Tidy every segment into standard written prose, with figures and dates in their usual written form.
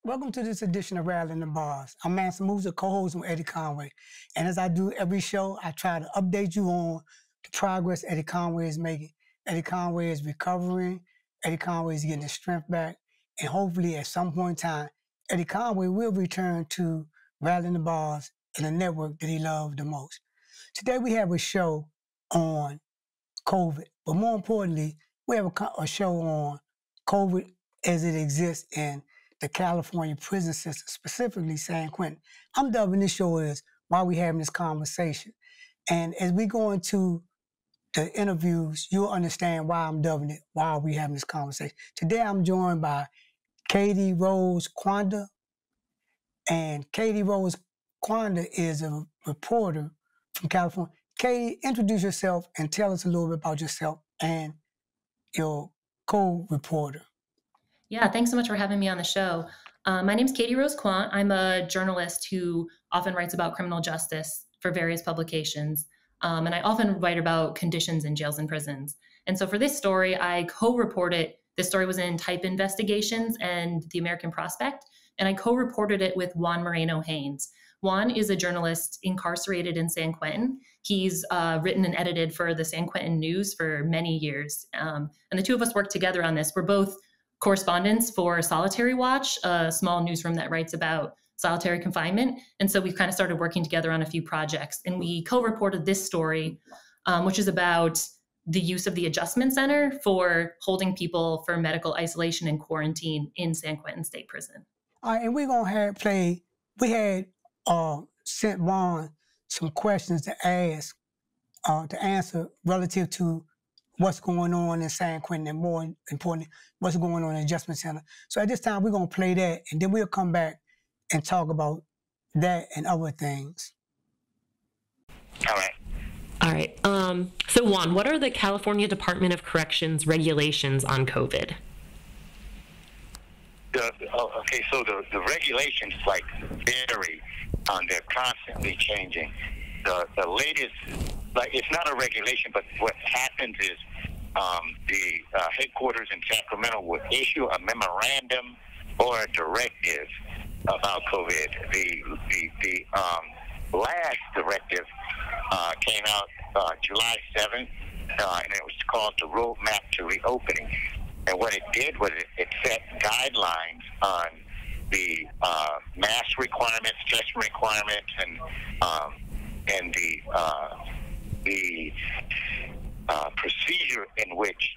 Welcome to this edition of Rattling the Bars. I'm Manson Moves, a co-host with Eddie Conway. And as I do every show, I try to update you on the progress Eddie Conway is making. Eddie Conway is recovering. Eddie Conway is getting his strength back. And hopefully at some point in time, Eddie Conway will return to Rattling the Bars and the network that he loved the most. Today we have a show on COVID, but more importantly, we have a show on COVID as it exists in the California prison system, specifically San Quentin. I'm dubbing this show as Why We Having This Conversation. And as we go into the interviews, you'll understand why I'm dubbing it Why Are We Having This Conversation. Today I'm joined by Katie Rose Quandt. And Katie Rose Quandt is a reporter from California. Katie, introduce yourself and tell us a little bit about yourself and your co-reporter. Yeah, thanks so much for having me on the show. My name is Katie Rose Quandt. I'm a journalist who often writes about criminal justice for various publications. And I often write about conditions in jails and prisons. And so for this story, I co-reported, this story was in Type Investigations and The American Prospect, and I co-reported it with Juan Moreno Haines. Juan is a journalist incarcerated in San Quentin. He's written and edited for the San Quentin News for many years. And the two of us worked together on this. We're both correspondents for Solitary Watch, a small newsroom that writes about solitary confinement. And so we've kind of started working together on a few projects. And we co-reported this story, which is about the use of the Adjustment Center for holding people for medical isolation and quarantine in San Quentin State Prison. All right, and we're going to we had sent Juan some questions to ask, to answer relative to what's going on in San Quentin, and more importantly, what's going on in the Adjustment Center. So at this time, we're going to play that, and then we'll come back and talk about that and other things. All right. All right. So Juan, what are the California Department of Corrections regulations on COVID? Okay, so the regulations vary. They're constantly changing. The latest, it's not a regulation, but what happens is the headquarters in Sacramento would issue a memorandum or a directive about COVID. The last directive came out July 7th, and it was called the Roadmap to Reopening. And what it did was it set guidelines on the mask requirements, testing requirements, and the procedure in which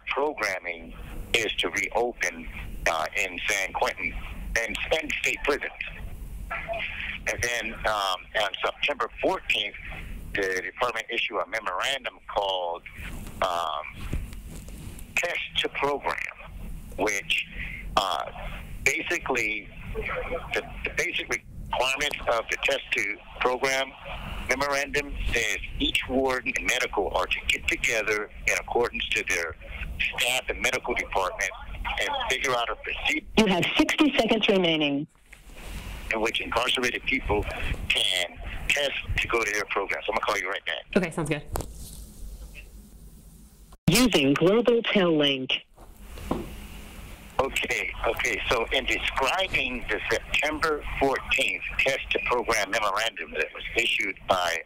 programming is to reopen in San Quentin and state prisons. And then on September 14th, the department issued a memorandum called Test to Program, which basically the basic requirements of the Test to Program memorandum says each warden and medical are to get together in accordance to their staff and medical department and figure out a procedure. You have 60 seconds remaining. In which incarcerated people can test to go to their program. So I'm going to call you right back. Okay, sounds good. Using Global Tel Link. Okay. So in describing the September 14th Test to Program memorandum that was issued by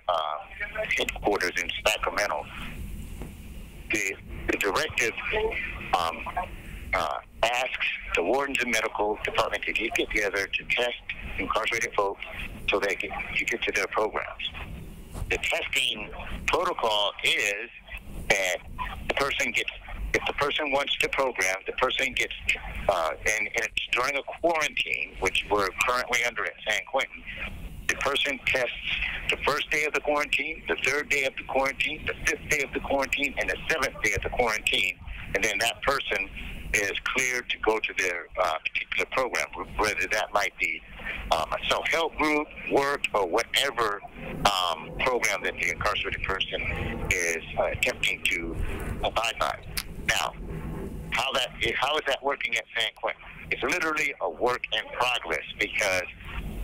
headquarters in Sacramento, the directive asks the wardens and medical department to get together to test incarcerated folks so they can get to their programs. The testing protocol is that if the person wants to program, the person gets, and it's during a quarantine, which we're currently under at San Quentin, the person tests the first day of the quarantine, the third day of the quarantine, the fifth day of the quarantine, and the seventh day of the quarantine, and then that person is cleared to go to their particular program, whether that might be a self-help group, work, or whatever program that the incarcerated person is attempting to abide by. Now, how is that working at San Quentin? It's literally a work in progress, because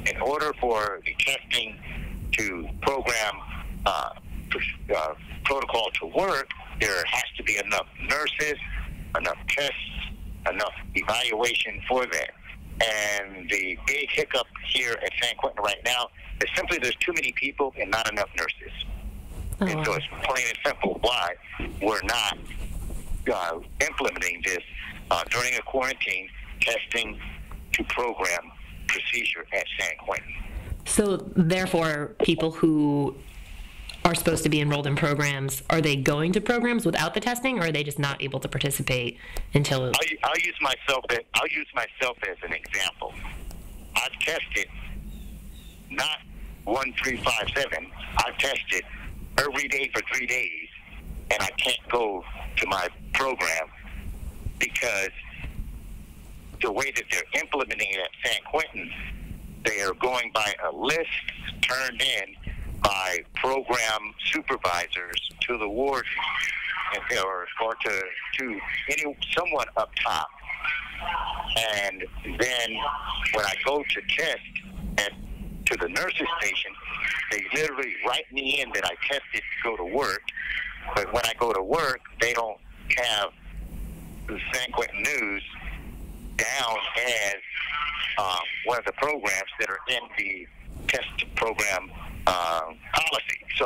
in order for the testing to program protocol to work, there has to be enough nurses, enough tests, enough evaluation for that. And the big hiccup here at San Quentin right now is simply there's too many people and not enough nurses. Oh, and so it's plain and simple why we're not implementing this during a quarantine testing to program procedure at San Quentin. So therefore, people who are supposed to be enrolled in programs, are they going to programs without the testing, or are they just not able to participate until? I'll use myself as an example. I've tested not 1357. I've tested every day for 3 days, and I can't go to my program because the way that they're implementing it at San Quentin, they are going by a list turned in by program supervisors to the warden or to someone up top. And then when I go to test to the nurses station, they literally write me in that I tested to go to work. But when I go to work, they don't have the San Quentin News down as one of the programs that are in the test program policy. So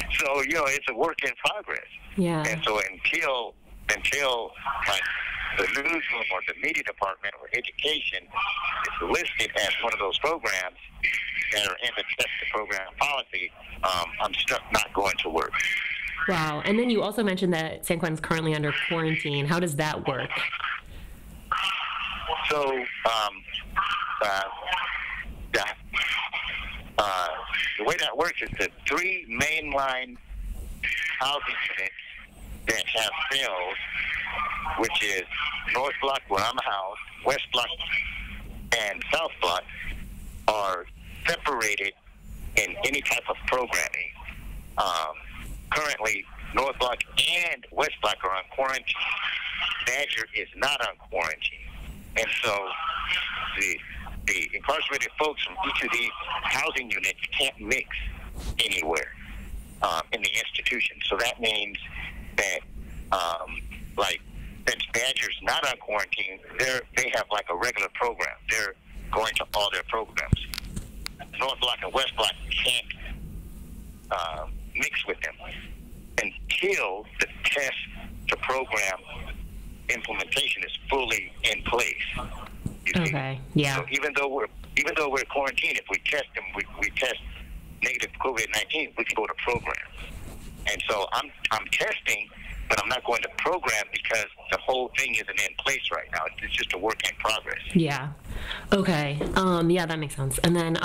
it's a work in progress. Yeah. And so until like the newsroom or the media department or education is listed as one of those programs that are in the test program policy, I'm stuck not going to work. Wow. And then you also mentioned that San Quentin's currently under quarantine. How does that work? So the way that works is the 3 mainline housing units that have cells, which is North Block, where I'm housed, West Block, and South Block, are separated in any type of programming. Currently, North Block and West Block are on quarantine. Badger is not on quarantine. And so the incarcerated folks from each of these housing units can't mix anywhere in the institution. So that means that, since Badger's not on quarantine, they have like a regular program. They're going to all their programs. North Block and West Block can't mix with them until the test to program implementation is fully in place. Okay. Yeah. So even though we're quarantined, if we test them, we test negative COVID-19, we can go to programs. And so I'm testing, but I'm not going to program because the whole thing isn't in place right now. It's just a work in progress. Yeah. Okay. Yeah, that makes sense. And then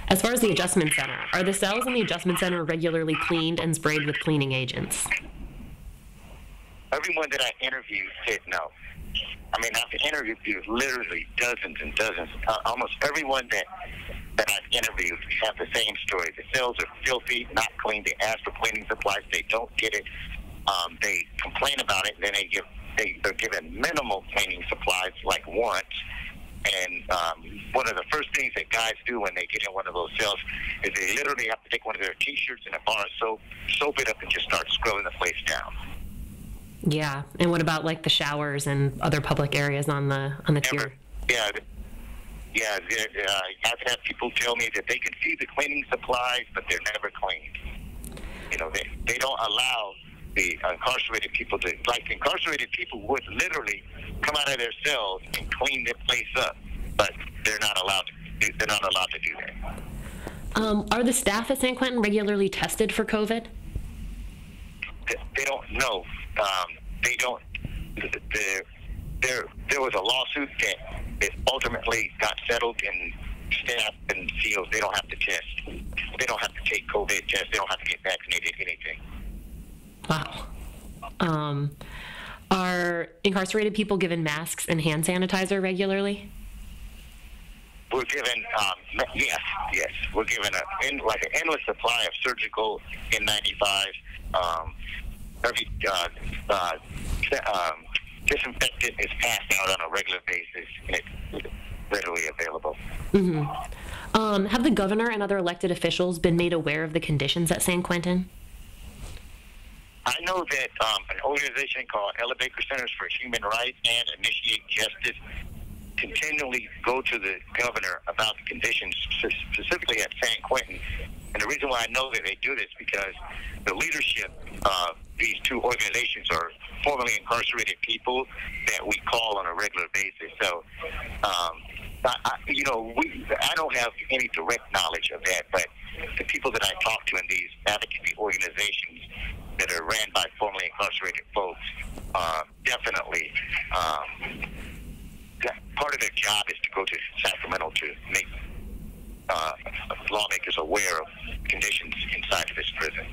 as far as the adjustment center, are the cells in the adjustment center regularly cleaned and sprayed with cleaning agents? Everyone that I interviewed said no. I mean, I've interviewed literally dozens and dozens. Almost everyone that I've interviewed have the same story. The cells are filthy, not clean. They ask for cleaning supplies. They don't get it. They complain about it. Then they're given minimal cleaning supplies, like once. And one of the first things that guys do when they get in one of those cells is they literally have to take one of their T-shirts and a bar of soap it up and just start scrubbing the place down. Yeah. And what about like the showers and other public areas on the tier? Yeah. I've had people tell me that they can see the cleaning supplies, but they're never cleaned. You know, they don't allow the incarcerated people to, like incarcerated people would literally come out of their cells and clean the place up, but they're not allowed to do that. Are the staff at San Quentin regularly tested for COVID? They don't know. They don't. There was a lawsuit that ultimately got settled, and staff and CEOs, they don't have to test. They don't have to take COVID tests. They don't have to get vaccinated, anything. Wow. Are incarcerated people given masks and hand sanitizer regularly? We're given, yes. We're given an endless supply of surgical N95s. Every disinfectant is passed out on a regular basis, and it's readily available. Mm-hmm. Have the governor and other elected officials been made aware of the conditions at San Quentin? I know that an organization called Elevate Centers for Human Rights and Initiate Justice continually go to the governor about the conditions, specifically at San Quentin. And the reason why I know that they do this is because the leadership of these two organizations are formerly incarcerated people that we call on a regular basis. So, I don't have any direct knowledge of that, but the people that I talk to in these advocacy organizations that are ran by formerly incarcerated folks definitely part of their job is to go to Sacramento to make lawmakers aware of conditions inside of this prison.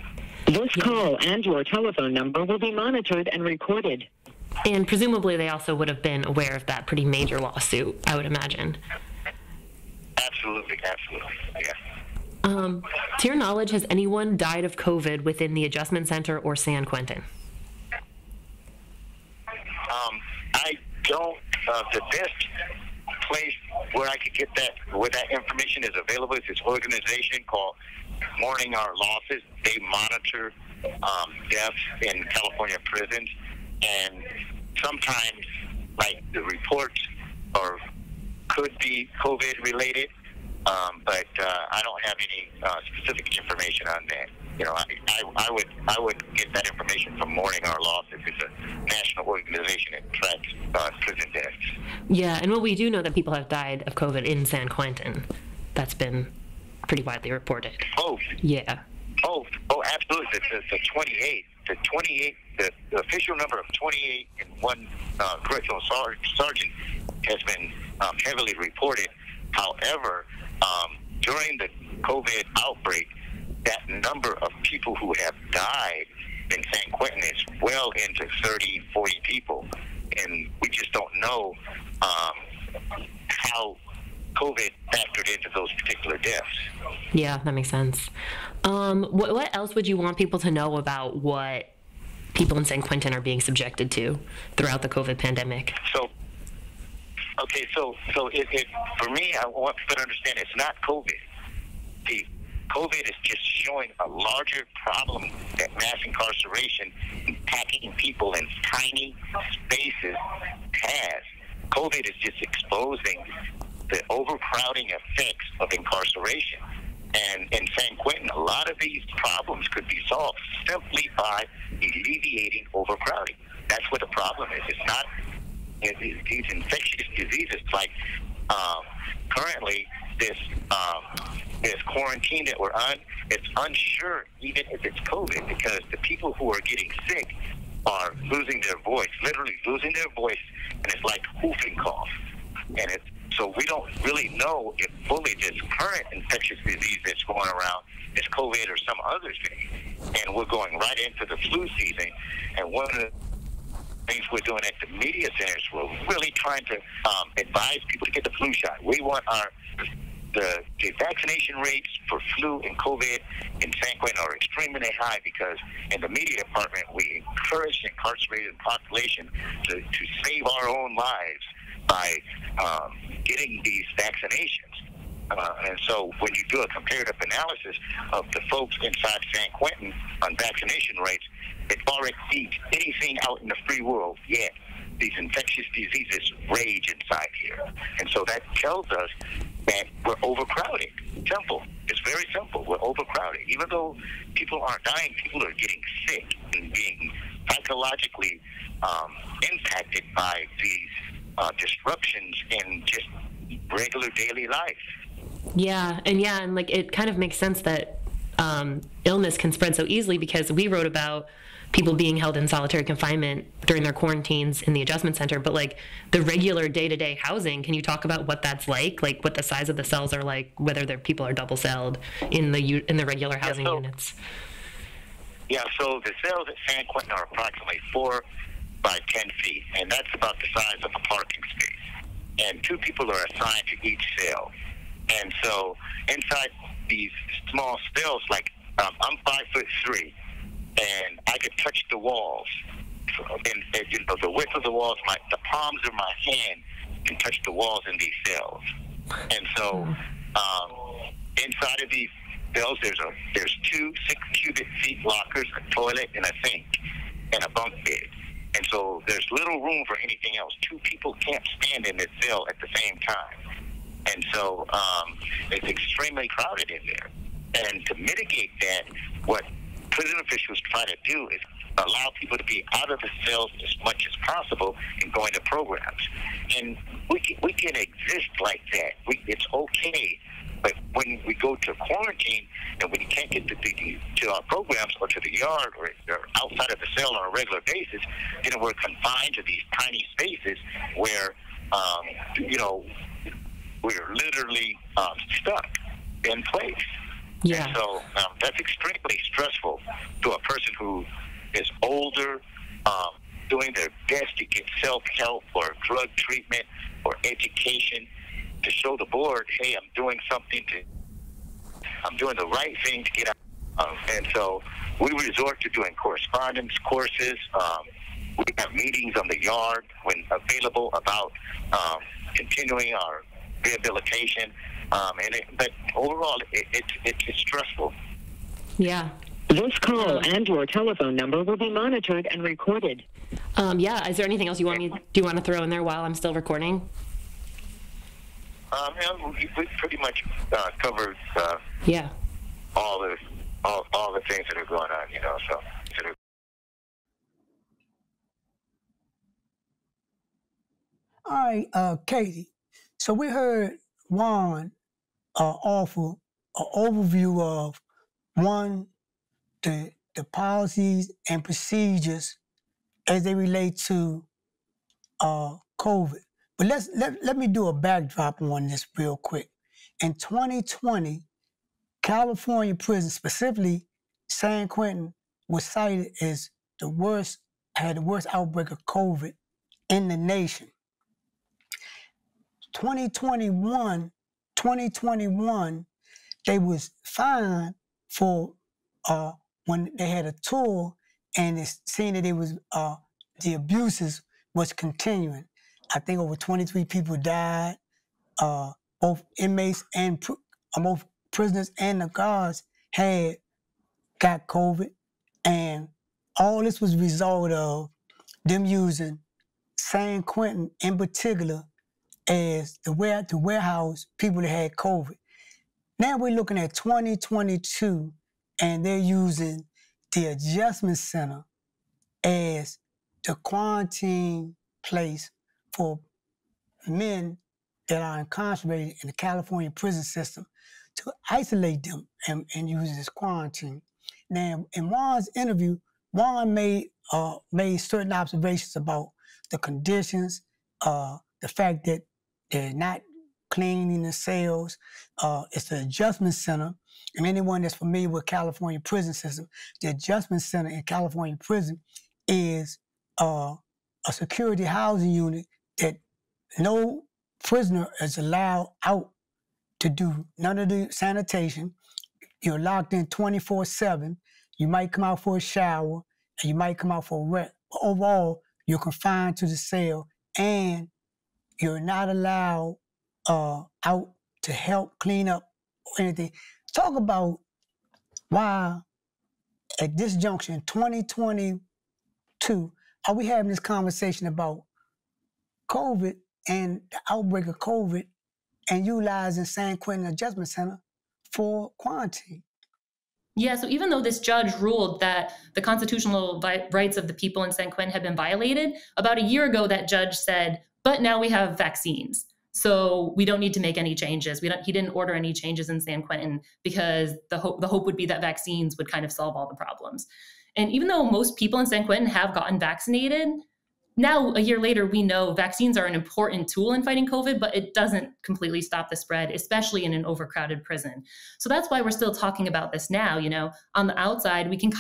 This call and your telephone number will be monitored and recorded. And presumably they also would have been aware of that pretty major lawsuit, I would imagine. Absolutely, yeah. To your knowledge, has anyone died of COVID within the Adjustment Center or San Quentin? I don't. The best place where I could get that, where that information is available, is this organization called Mourning Our Losses. They monitor deaths in California prisons, and sometimes, like, the reports could be COVID related, but I don't have any specific information on that. I would get that information from Mourning Our Losses. It's a national organization that tracks prison deaths. Yeah, and we do know that people have died of COVID in San Quentin. That's been pretty widely reported. Oh. Yeah. Oh, absolutely. The 28. The official number of 28 and one correctional sergeant has been heavily reported. However, during the COVID outbreak, that number of people who have died in San Quentin is well into 30, 40 people. And we just don't know how COVID factored into those particular deaths. Yeah, that makes sense. What else would you want people to know about what people in San Quentin are being subjected to throughout the COVID pandemic? So for me, I want people to understand it's not COVID. COVID is just showing a larger problem that mass incarceration, packing people in tiny spaces, has. COVID is just exposing the overcrowding effects of incarceration. And in San Quentin, a lot of these problems could be solved simply by alleviating overcrowding. That's what the problem is. It's not these infectious diseases like currently this quarantine that we're on. It's unsure even if it's COVID, because the people who are getting sick are losing their voice, literally losing their voice, and it's like whooping cough. And so we don't really know if fully this current infectious disease that's going around is COVID or some other thing. And we're going right into the flu season. And one of the things we're doing at the media centers, we're really trying to advise people to get the flu shot. We want the vaccination rates for flu and COVID in San Quentin are extremely high, because in the media department, we encourage the incarcerated population to save our own lives by getting these vaccinations. And so when you do a comparative analysis of the folks inside San Quentin on vaccination rates, it far exceeds anything out in the free world yet. These infectious diseases rage inside here. And so that tells us that we're overcrowded. Simple. It's very simple. We're overcrowded. Even though people aren't dying, people are getting sick and being psychologically impacted by these disruptions in just regular daily life. Yeah, and like it kind of makes sense that illness can spread so easily, because we wrote about people being held in solitary confinement during their quarantines in the adjustment center, but like the regular day-to-day housing, can you talk about what that's like what the size of the cells are like, whether their people are double celled in the regular housing units? Yeah, so the cells at San Quentin are approximately 4 by 10 feet, and that's about the size of a parking space. And 2 people are assigned to each cell. And so inside these small cells, like I'm 5'3", and I could touch the walls. And the width of the walls, the palms of my hand can touch the walls in these cells. And so inside of these cells, there's 2 6 cubic feet lockers, a toilet, and a sink. and a bunk bed. And so there's little room for anything else. Two people can't stand in this cell at the same time. And so it's extremely crowded in there. And to mitigate that, what prison officials try to do is allow people to be out of the cells as much as possible and go into programs. And we can exist like that. It's okay. But when we go to quarantine and we can't get to our programs or to the yard or outside of the cell on a regular basis, then we're confined to these tiny spaces where, we're literally stuck in place. Yeah. And so that's extremely stressful to a person who is older, doing their best to get self-help or drug treatment or education, to show the board, hey, I'm doing the right thing to get out. And so we resort to doing correspondence courses. We have meetings on the yard when available about continuing our rehabilitation. But overall, it's stressful. Yeah. This call and your telephone number will be monitored and recorded. Is there anything else do you want to throw in there while I'm still recording? We pretty much covered all the things that are going on, so. All right, Katie. So we heard Juan offer an overview of the policies and procedures as they relate to COVID. But let me do a backdrop on this real quick. In 2020, California prison, specifically San Quentin, was cited as had the worst outbreak of COVID in the nation. 2021, they was fined for when they had a tour and it's seen that it was the abuses was continuing. I think over 23 people died. Both inmates and both prisoners and the guards got COVID, and all this was a result of them using San Quentin in particular as the warehouse people that had COVID. Now we're looking at 2022, and they're using the adjustment center as the quarantine place for men that are incarcerated in the California prison system to isolate them and use this quarantine. Now, in Juan's interview, Juan made certain observations about the conditions, the fact that they're not cleaning the cells. It's the adjustment center. And anyone that's familiar with California prison system, the adjustment center in California prison is a security housing unit that no prisoner is allowed out to do none of the sanitation. You're locked in 24/7. You might come out for a shower, and you might come out for a rest. But overall, you're confined to the cell, and you're not allowed out to help clean up or anything. Talk about why, at this junction, in 2022, are we having this conversation about COVID and the outbreak of COVID and utilizing San Quentin Adjustment Center for quarantine? Yeah, so even though this judge ruled that the constitutional rights of the people in San Quentin had been violated, about a year ago that judge said, but now we have vaccines, so we don't need to make any changes. He didn't order any changes in San Quentin because the hope would be that vaccines would kind of solve all the problems. And even though most people in San Quentin have gotten vaccinated, now, a year later, we know vaccines are an important tool in fighting COVID, but it doesn't completely stop the spread, especially in an overcrowded prison. So that's why we're still talking about this now. On the outside, we can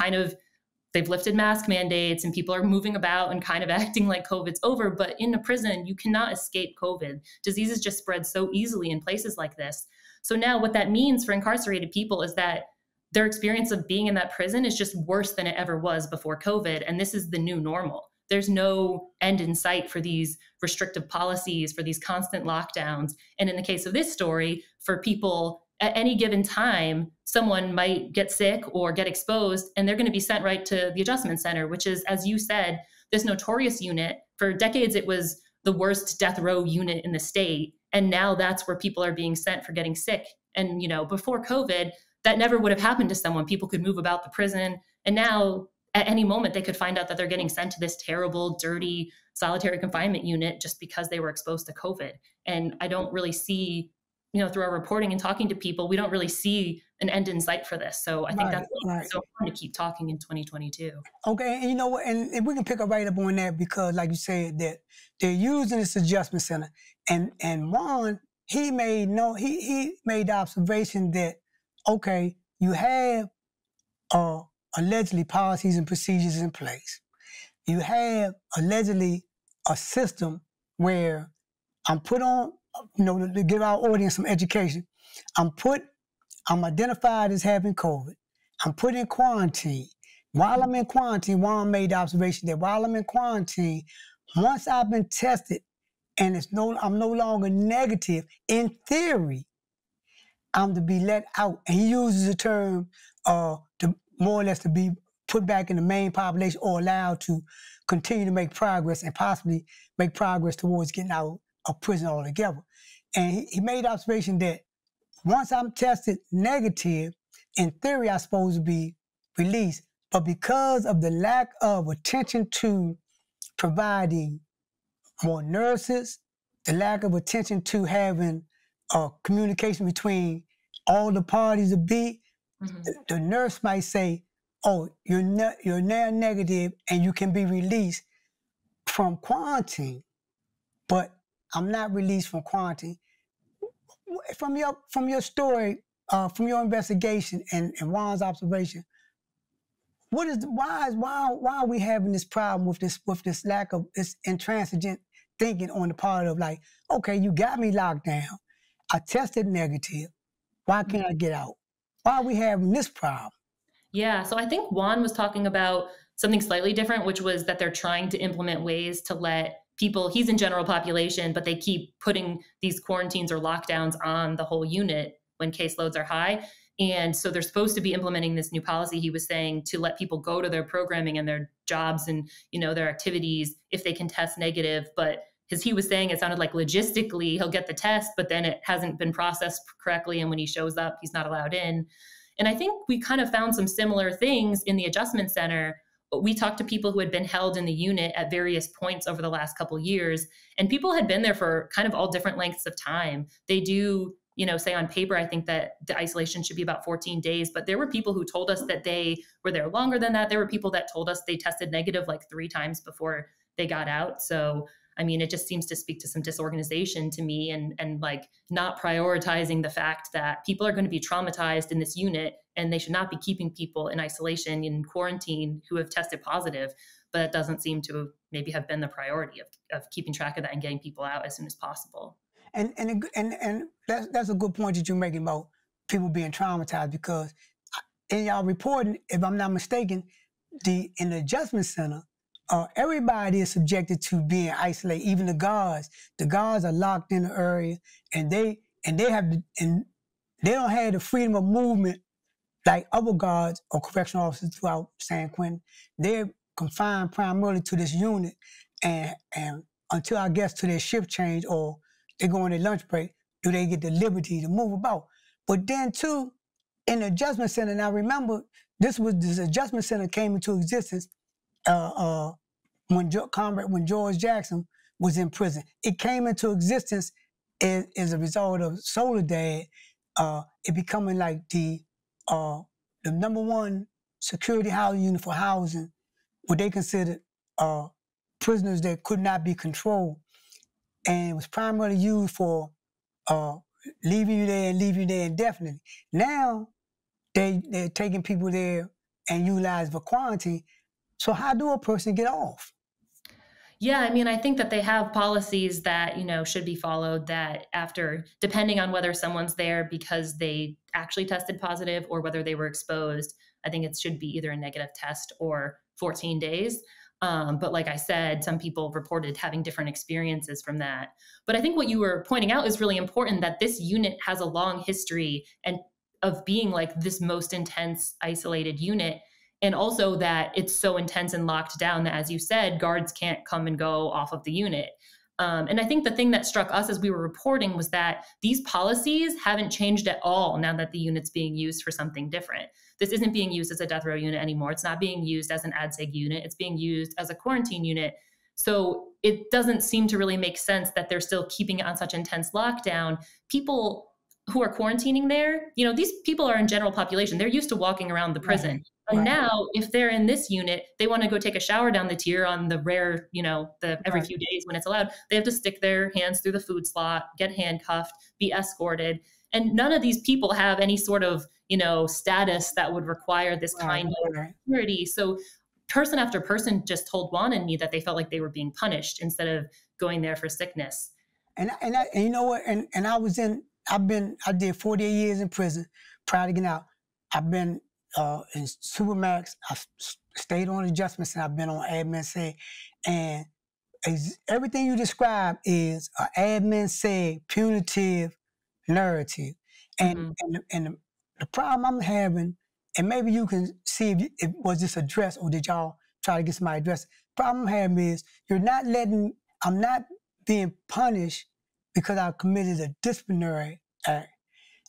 they've lifted mask mandates and people are moving about and kind of acting like COVID's over. But in a prison, you cannot escape COVID. Diseases just spread so easily in places like this. So now what that means for incarcerated people is that their experience of being in that prison is just worse than it ever was before COVID. And this is the new normal. There's no end in sight for these restrictive policies, for these constant lockdowns. And in the case of this story, for people at any given time, someone might get sick or get exposed, and they're going to be sent right to the adjustment center, which is, as you said, this notorious unit. For decades, it was the worst death row unit in the state. And now that's where people are being sent for getting sick. And, before COVID, that never would have happened to someone. People could move about the prison. And now at any moment, they could find out that they're getting sent to this terrible, dirty solitary confinement unit just because they were exposed to COVID. And I don't really see, through our reporting and talking to people, we don't really see an end in sight for this. So I think that's so important to keep talking in 2022. Okay, and you know what? And we can pick up right up on that because, like you said, that they're using this adjustment center. And Juan, he made the observation that, okay, you have allegedly policies and procedures in place. You have allegedly a system where I'm put on, to give our audience some education. I'm identified as having COVID. I'm put in quarantine. While I'm in quarantine, Juan made the observation that while I'm in quarantine, once I've been tested and I'm no longer negative, in theory, I'm to be let out. And he uses the term to more or less to be put back in the main population or allowed to continue to make progress and possibly make progress towards getting out of prison altogether. And he made the observation that once I'm tested negative, in theory, I'm supposed to be released. But because of the lack of attention to providing more nurses, the lack of attention to having communication between all the parties to be, the nurse might say, oh, you're now negative and you can be released from quarantine, but I'm not released from quarantine. From your story, from your investigation and Juan's observation, why are we having this problem with this lack of this intransigent thinking on the part of like, okay, you got me locked down, I tested negative, why can't I get out? Why are we having this problem? Yeah, so I think Juan was talking about something slightly different, which was that they're trying to implement ways to let people, he's in general population, but they keep putting these quarantines or lockdowns on the whole unit when caseloads are high. And so they're supposed to be implementing this new policy, he was saying, to let people go to their programming and their jobs and, their activities if they can test negative. But as he was saying, it sounded like logistically he'll get the test, but then it hasn't been processed correctly. And when he shows up, he's not allowed in. And I think we kind of found some similar things in the adjustment center. We talked to people who had been held in the unit at various points over the last couple of years, and people had been there for kind of all different lengths of time. They do, say on paper, I think that the isolation should be about 14 days, but there were people who told us that they were there longer than that. There were people that told us they tested negative like 3 times before they got out. So, I mean, it just seems to speak to some disorganization to me and like not prioritizing the fact that people are going to be traumatized in this unit and they should not be keeping people in isolation, in quarantine who have tested positive. But it doesn't seem to maybe have been the priority of keeping track of that and getting people out as soon as possible. And that's a good point that you're making about people being traumatized, because in y'all reporting, if I'm not mistaken, in the adjustment center, everybody is subjected to being isolated, even the guards. The guards are locked in the area, and they don't have the freedom of movement like other guards or correctional officers throughout San Quentin. They're confined primarily to this unit, and until I guess to their shift change or they go on their lunch break, do they get the liberty to move about. But then too, in the adjustment center, now remember, this adjustment center came into existence when George Jackson was in prison. It came into existence as a result of Soledad, it becoming like the #1 security housing unit for housing what they considered prisoners that could not be controlled. And it was primarily used for leaving you there indefinitely. Now, they're taking people there and utilize for quarantine. So how do a person get off? Yeah, I mean, I think that they have policies that, should be followed, that after, depending on whether someone's there because they actually tested positive or whether they were exposed, I think it should be either a negative test or 14 days. But like I said, some people reported having different experiences from that. But I think what you were pointing out is really important, that this unit has a long history and of being like this most intense, isolated unit. And also that it's so intense and locked down that, as you said, guards can't come and go off of the unit. And I think the thing that struck us as we were reporting was that these policies haven't changed at all now that the unit's being used for something different. This isn't being used as a death row unit anymore. It's not being used as an ADSEG unit. It's being used as a quarantine unit. So it doesn't seem to really make sense that they're still keeping it on such intense lockdown. People who are quarantining there, these people are in general population. They're used to walking around the prison. Right. And now, if they're in this unit, they want to go take a shower down the tier on the rare, every few days when it's allowed. They have to stick their hands through the food slot, get handcuffed, be escorted. And none of these people have any sort of, status that would require this kind of security. So person after person just told Juan and me that they felt like they were being punished instead of going there for sickness. And you know what? And I did 48 years in prison prior to getting out. I've been in Supermax. I've stayed on adjustments, and I've been on admin say. And everything you described is an admin say punitive narrative. And the problem I'm having, and maybe you can see if it was this addressed or did y'all try to get somebody addressed. The problem I'm having is I'm not being punished because I committed a disciplinary act.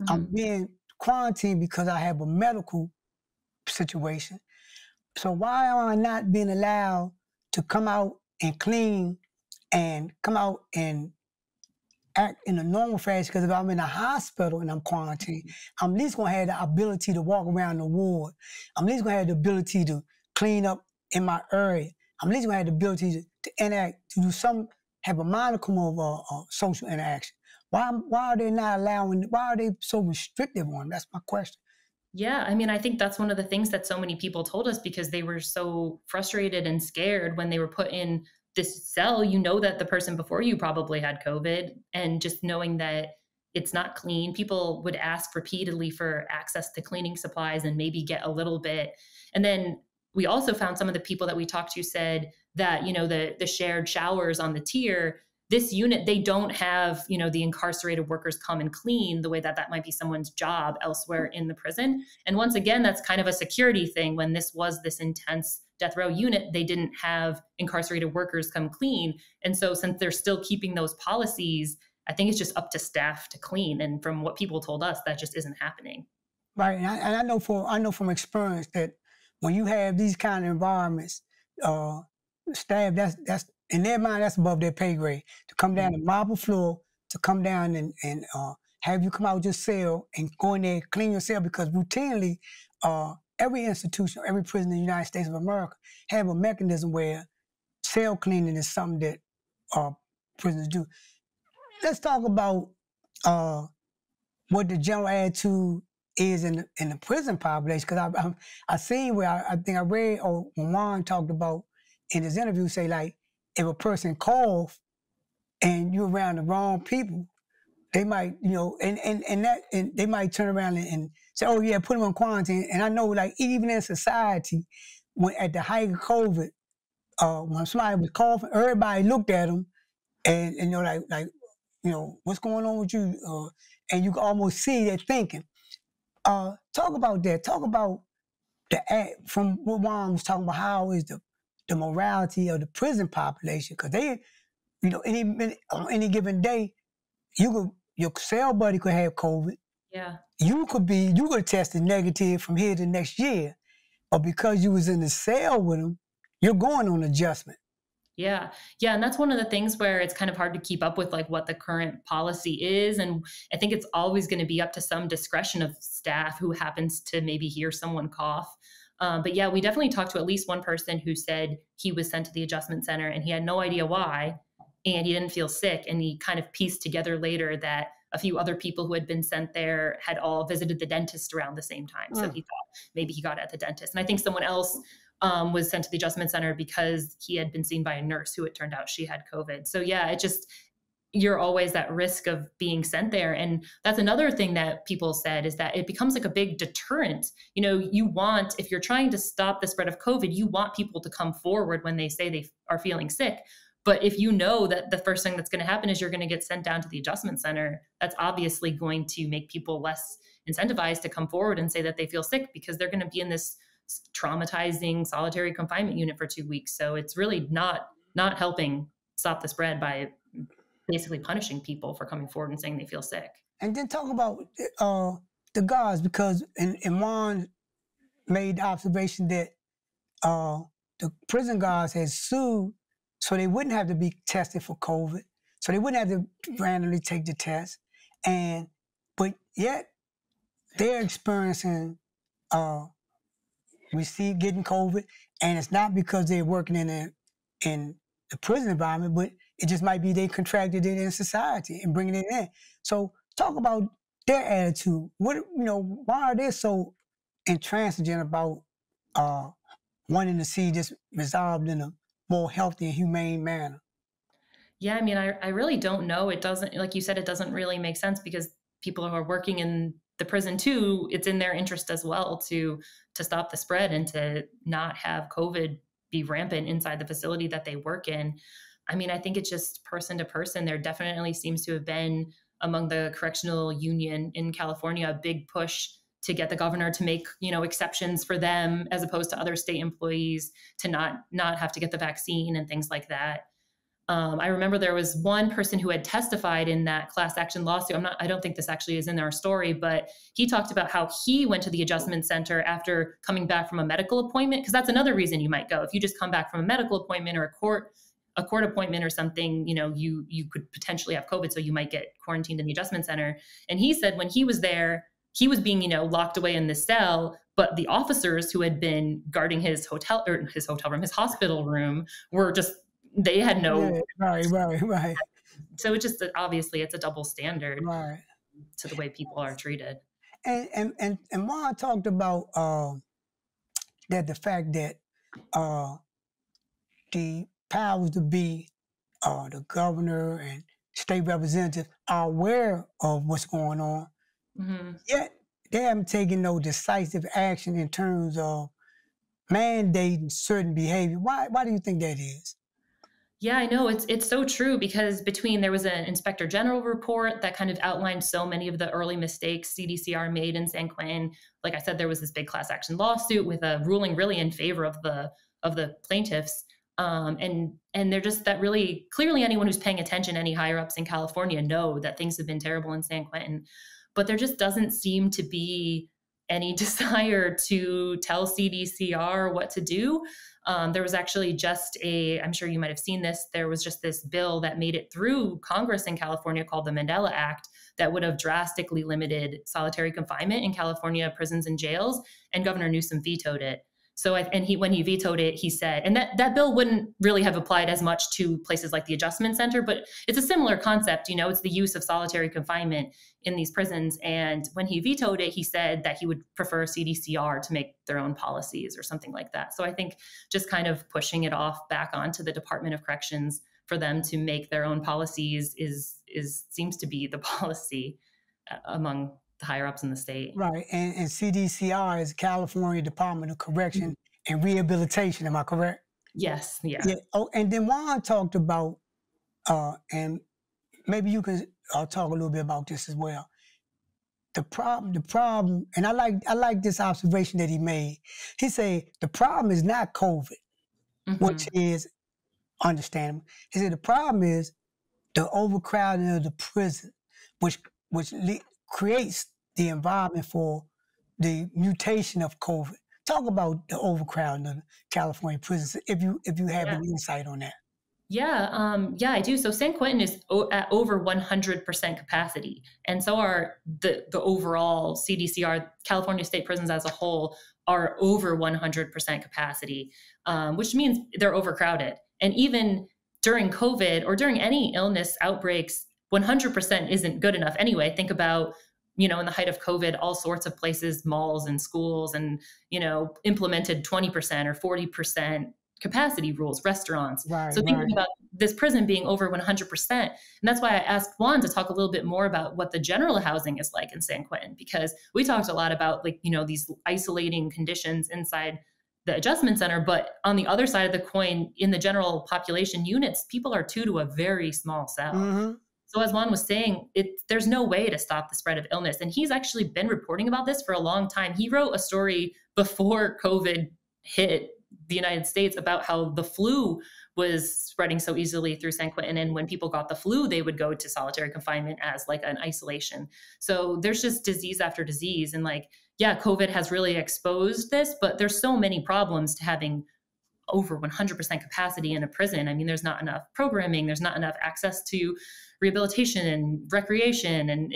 I'm being quarantined because I have a medical situation. So why am I not being allowed to come out and clean and come out and act in a normal fashion? Because if I'm in a hospital and I'm quarantined, I'm at least going to have the ability to walk around the ward. I'm at least going to have the ability to clean up in my area. I'm at least going to have the ability to interact, to do have a modicum of social interaction. Why are they not allowing, why are they so restrictive on them? That's my question. Yeah, I think that's one of the things that so many people told us, because they were so frustrated and scared when they were put in this cell. That the person before you probably had COVID, and just knowing that it's not clean. People would ask repeatedly for access to cleaning supplies and maybe get a little bit. And then we also found some of the people that we talked to said that, the shared showers on the tier, this unit, they don't have, the incarcerated workers come and clean the way that might be someone's job elsewhere in the prison. And once again, that's kind of a security thing. When this was this intense death row unit, they didn't have incarcerated workers come clean. And so since they're still keeping those policies, I think it's just up to staff to clean. And from what people told us, that just isn't happening. Right, and I know from experience that when you have these kind of environments, staff, that's in their mind, that's above their pay grade. To come down the marble floor, to come down and have you come out your cell and go in there, clean your cell, because routinely, every institution, every prison in the United States of America have a mechanism where cell cleaning is something that prisoners do. Let's talk about what the general attitude is in the prison population, because I seen where I think I read, or Juan talked about in his interview, say like, if a person cough and you're around the wrong people, they might, and they might turn around and say, oh yeah, put them on quarantine. And I know, like, even in society, when at the height of COVID, when somebody was coughing, everybody looked at them and what's going on with you? And you can almost see their thinking. Talk about that. Talk about the act from what Juan was talking about. How is the morality of the prison population? Because they, on any given day, your cell buddy could have COVID. Yeah. You could have tested negative from here to next year, but because you was in the cell with them, you're going on adjustment. Yeah. And that's one of the things where it's kind of hard to keep up with, like, what the current policy is. And I think it's always going to be up to some discretion of staff who happens to maybe hear someone cough. But yeah, we definitely talked to at least one person who said he was sent to the adjustment center and he had no idea why, and he didn't feel sick. And he kind of pieced together later that a few other people who had been sent there had all visited the dentist around the same time. So he thought maybe he got it at the dentist. And I think someone else was sent to the adjustment center because he had been seen by a nurse who it turned out she had COVID. So yeah, you're always at risk of being sent there. And that's another thing that people said, is that it becomes like a big deterrent. You know, you want, if you're trying to stop the spread of COVID, you want people to come forward when they say they are feeling sick. But if you know that the first thing that's going to happen is you're going to get sent down to the adjustment center, that's obviously going to make people less incentivized to come forward and say that they feel sick, because they're going to be in this traumatizing solitary confinement unit for 2 weeks. So it's really not helping stop the spread by basically punishing people for coming forward and saying they feel sick. And then talk about the guards, because Juan made the observation that the prison guards had sued so they wouldn't have to be tested for COVID, so they wouldn't have to randomly take the test, but yet they're experiencing getting COVID, and it's not because they're working in the prison environment, but it just might be they contracted it in society and bringing it in. So talk about their attitude. Why are they so intransigent about wanting to see this resolved in a more healthy and humane manner? Yeah, I mean, I really don't know. It doesn't, like you said, it doesn't really make sense, because people who are working in the prison too, it's in their interest as well to stop the spread and to not have COVID be rampant inside the facility that they work in. I mean, I think it's just person to person. There definitely seems to have been, among the correctional union in California, a big push to get the governor to make, exceptions for them as opposed to other state employees, to not have to get the vaccine and things like that. I remember there was one person who had testified in that class action lawsuit. I don't think this actually is in our story, but he talked about how he went to the adjustment center after coming back from a medical appointment, because that's another reason you might go. If you just come back from a medical appointment or a court appointment or something, you could potentially have COVID, so you might get quarantined in the adjustment center. And he said when he was there, he was being, locked away in the cell, but the officers who had been guarding his hospital room were just, they had no. Right. So it just, obviously it's a double standard Right. to the way people are treated. And Juan talked about that the fact that the powers to be, the governor and state representatives, are aware of what's going on, yet they haven't taken no decisive action in terms of mandating certain behavior. Why do you think that is? Yeah, I know. It's so true, because there was an Inspector General report that kind of outlined so many of the early mistakes CDCR made in San Quentin. Like I said, there was this big class action lawsuit with a ruling really in favor of the plaintiffs. And they're just, that really clearly anyone who's paying attention, any higher ups in California, know that things have been terrible in San Quentin, but there just doesn't seem to be any desire to tell CDCR what to do. There was actually just I'm sure you might have seen this, there was just this bill that made it through Congress in California called the Mandela Act that would have drastically limited solitary confinement in California prisons and jails, and Governor Newsom vetoed it. So, when he vetoed it, he said, and that bill wouldn't really have applied as much to places like the adjustment center, but it's a similar concept, it's the use of solitary confinement in these prisons. And when he vetoed it, he said that he would prefer CDCR to make their own policies or something like that. So I think just kind of pushing it off back onto the Department of Corrections for them to make their own policies seems to be the policy among the higher ups in the state. Right, and CDCR is California Department of Correction and Rehabilitation, am I correct? Yes, yeah. Oh, and then Juan talked about, and maybe you can talk a little bit about this as well. The problem, and I like this observation that he made. He said the problem is not COVID, which is understandable. He said the problem is the overcrowding of the prison, which creates the environment for the mutation of COVID. Talk about the overcrowding of California prisons, if you have any insight on that. Yeah, I do. So San Quentin is at over 100% capacity, and so are the overall CDCR, California state prisons as a whole, are over 100% capacity, which means they're overcrowded. And even during COVID or during any illness outbreaks, 100% isn't good enough anyway. Think about, in the height of COVID, all sorts of places, malls and schools, and, implemented 20% or 40% capacity rules, restaurants. Right, so thinking about this prison being over 100%. And that's why I asked Juan to talk a little bit more about what the general housing is like in San Quentin, because we talked a lot about like, you know, these isolating conditions inside the adjustment center, but on the other side of the coin, in the general population units, people are 2 to a very small cell. Mm-hmm. So as Juan was saying, there's no way to stop the spread of illness. And he's actually been reporting about this for a long time. He wrote a story before COVID hit the United States about how the flu was spreading so easily through San Quentin. And when people got the flu, they would go to solitary confinement as like an isolation. So there's just disease after disease. And like, yeah, COVID has really exposed this, but there's so many problems to having over 100% capacity in a prison. I mean, there's not enough programming, there's not enough access to rehabilitation and recreation. And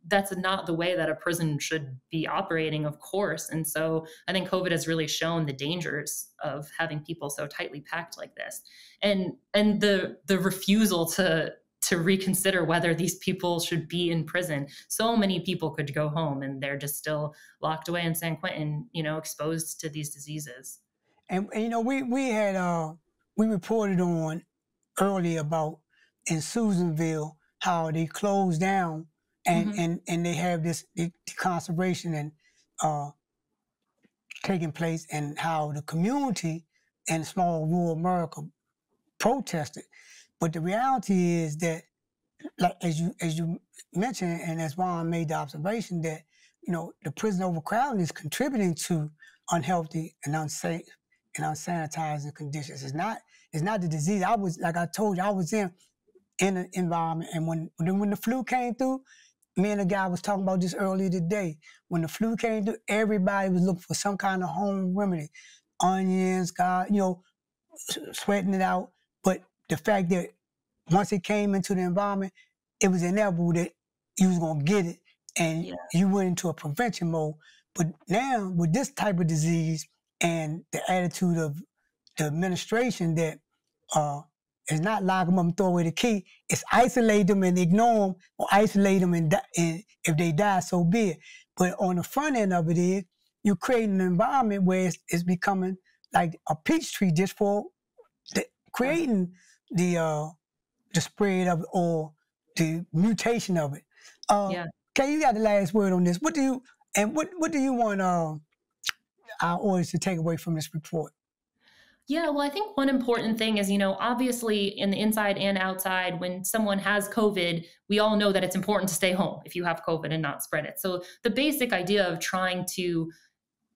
that's not the way that a prison should be operating, of course. And so I think COVID has really shown the dangers of having people so tightly packed like this. And the refusal to reconsider whether these people should be in prison. So many people could go home and they're just still locked away in San Quentin, you know, exposed to these diseases. And you know, we reported on earlier about in Susanville how they closed down and they have this decarceration and taking place, and how the community in small rural America protested. But the reality is that, like as you mentioned, and as Juan made the observation, that you know the prison overcrowding is contributing to unhealthy and unsafe and unsanitizing conditions. It's not the disease. Like I told you, I was in an environment, and when the flu came through, me and a guy was talking about this earlier today. When the flu came through, everybody was looking for some kind of home remedy, onions, sweating it out. But the fact that once it came into the environment, it was inevitable that you was gonna get it, and you went into a prevention mode. But now with this type of disease and the attitude of the administration that is not lock them up and throw away the key, it's isolate them and ignore them, or isolate them and if they die, so be it. But on the front end of it is, you're creating an environment where it's becoming like a peach tree just for creating the spread of it or the mutation of it. Kay, you got the last word on this. What do you want our audience to take away from this report? Yeah, well, I think one important thing is, you know, obviously in the inside and outside, when someone has COVID, we all know that it's important to stay home if you have COVID and not spread it. So the basic idea of trying to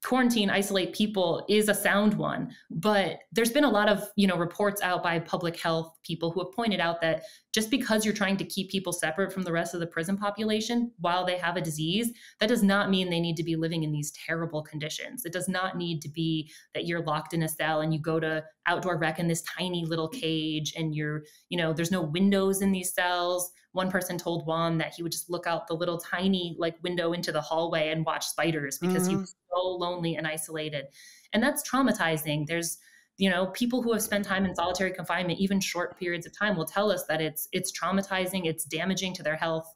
quarantine, isolate people is a sound one, but there's been a lot of, you know, reports out by public health people who have pointed out that just because you're trying to keep people separate from the rest of the prison population while they have a disease, that does not mean they need to be living in these terrible conditions. It does not need to be that you're locked in a cell and you go to outdoor rec in this tiny little cage and there's no windows in these cells. One person told Juan that he would just look out the little tiny like window into the hallway and watch spiders because he was so lonely and isolated. And that's traumatizing. There's, you know, people who have spent time in solitary confinement, even short periods of time, will tell us that it's traumatizing, it's damaging to their health.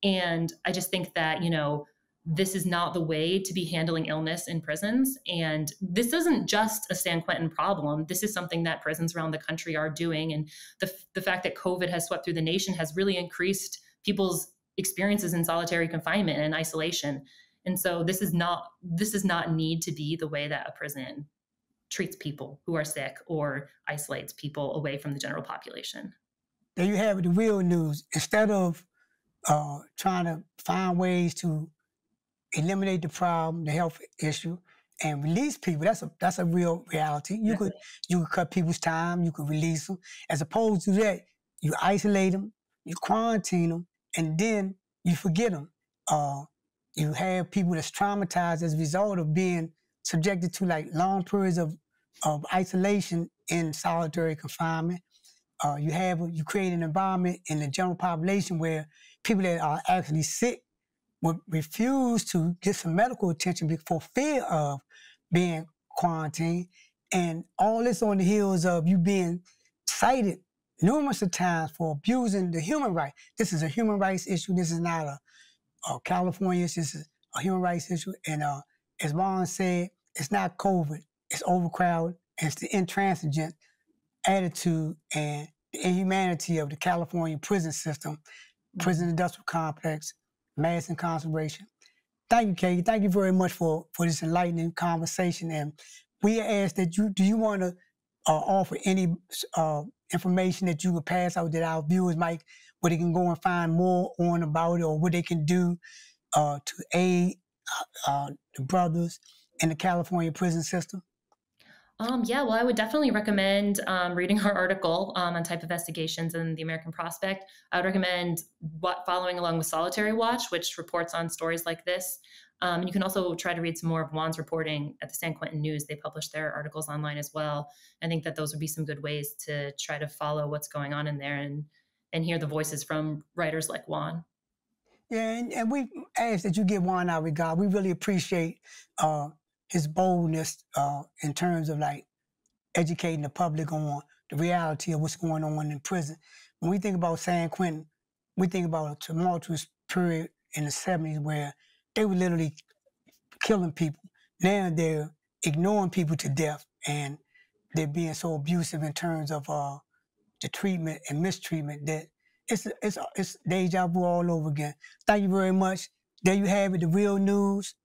And I just think that, you know, this is not the way to be handling illness in prisons. And this isn't just a San Quentin problem. This is something that prisons around the country are doing. And the fact that COVID has swept through the nation has really increased people's experiences in solitary confinement and isolation. And so this does not need to be the way that a prison treats people who are sick or isolates people away from the general population. There you have it, the real news. Instead of trying to find ways to eliminate the problem, the health issue, and release people, that's a real reality. You could cut people's time, you could release them. As opposed to that, you isolate them, you quarantine them, and then you forget them. You have people that's traumatized as a result of being subjected to like long periods of isolation in solitary confinement. You create an environment in the general population where people that are actually sick would refuse to get some medical attention for fear of being quarantined. And all this on the heels of you being cited numerous of times for abusing the human right. This is a human rights issue. This is not a California issue. This is a human rights issue. And as Juan said, it's not COVID. It's overcrowded. And it's the intransigent attitude and the inhumanity of the California prison system, prison industrial complex, mass incarceration. Thank you, Katie. Thank you very much for this enlightening conversation. And we ask that do you want to offer any information that you would pass out that our viewers might, where they can go and find more on about it, or what they can do to aid the brothers in the California prison system? Yeah, well, I would definitely recommend reading our article on type investigations in the American Prospect. I would recommend following along with Solitary Watch, which reports on stories like this. And you can also try to read some more of Juan's reporting at the San Quentin News. They publish their articles online as well. I think that those would be some good ways to try to follow what's going on in there and hear the voices from writers like Juan. Yeah, and we ask that you give Juan our regard. We really appreciate his boldness in terms of like educating the public on the reality of what's going on in prison. When we think about San Quentin, we think about a tumultuous period in the 70s where they were literally killing people. Now they're ignoring people to death, and they're being so abusive in terms of the treatment and mistreatment that it's deja vu all over again. Thank you very much. There you have it, the real news.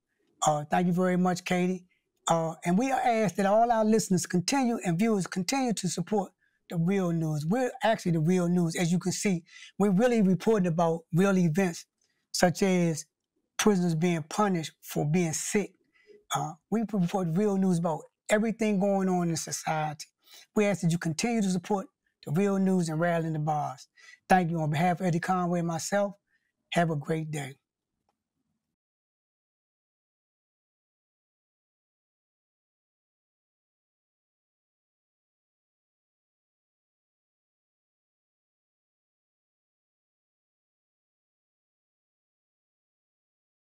Thank you very much, Katie. And we ask that all our listeners and viewers continue to support the real news. We're actually the real news. As you can see, we're really reporting about real events, such as prisoners being punished for being sick. We report real news about everything going on in society. We ask that you continue to support the real news and Rattling the Bars. Thank you on behalf of Eddie Conway and myself. Have a great day.